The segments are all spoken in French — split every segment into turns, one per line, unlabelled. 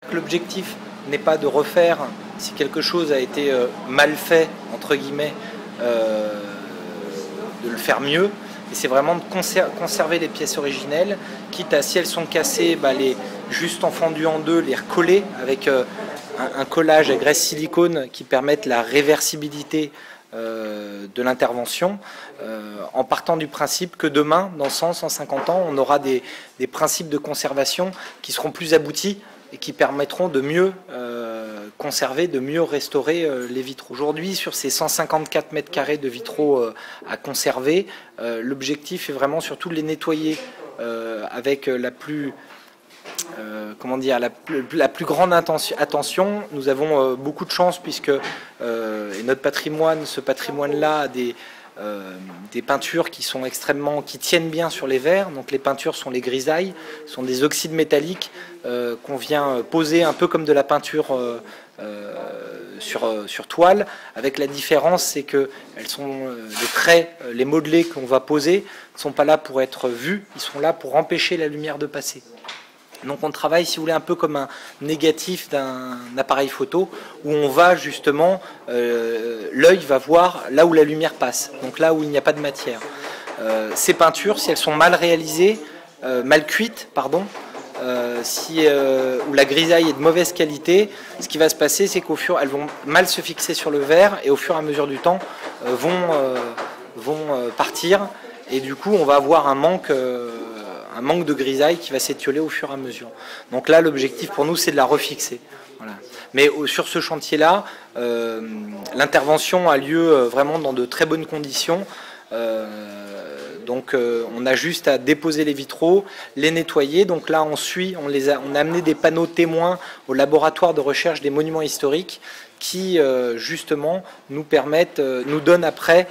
L'objectif n'est pas de refaire, si quelque chose a été mal fait, entre guillemets, de le faire mieux. Et c'est vraiment de conserver les pièces originelles, quitte à, si elles sont cassées, les juste en fendu en deux, les recoller avec un collage à graisse silicone qui permette la réversibilité de l'intervention, en partant du principe que demain, dans 100, 150 ans, on aura des principes de conservation qui seront plus aboutis et qui permettront de mieux conserver, de mieux restaurer les vitraux. Aujourd'hui, sur ces 154 mètres carrés de vitraux à conserver, l'objectif est vraiment surtout de les nettoyer avec la plus grande attention. Nous avons beaucoup de chance puisque et notre patrimoine, ce patrimoine-là a des peintures qui tiennent bien sur les verres. Donc les peintures sont les grisailles, sont des oxydes métalliques qu'on vient poser un peu comme de la peinture sur toile, avec la différence, c'est que les traits, les modelés qu'on va poser ne sont pas là pour être vus, ils sont là pour empêcher la lumière de passer. Donc on travaille, si vous voulez, un peu comme un négatif d'un appareil photo, où on va justement, l'œil va voir là où la lumière passe, donc là où il n'y a pas de matière. Ces peintures, si elles sont mal réalisées, mal cuites, pardon, où la grisaille est de mauvaise qualité, ce qui va se passer, c'est elles vont mal se fixer sur le verre et au fur et à mesure du temps vont partir, et du coup on va avoir un manque de grisaille qui va s'étioler au fur et à mesure. Donc là, l'objectif pour nous, c'est de la refixer. Voilà. Mais sur ce chantier-là, l'intervention a lieu vraiment dans de très bonnes conditions. Donc on a juste à déposer les vitraux, les nettoyer. Donc là, on a amené des panneaux témoins au laboratoire de recherche des monuments historiques qui, justement, nous donnent après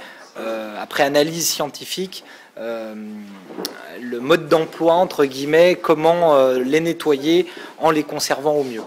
analyse scientifique, le mode d'emploi, entre guillemets, comment les nettoyer en les conservant au mieux.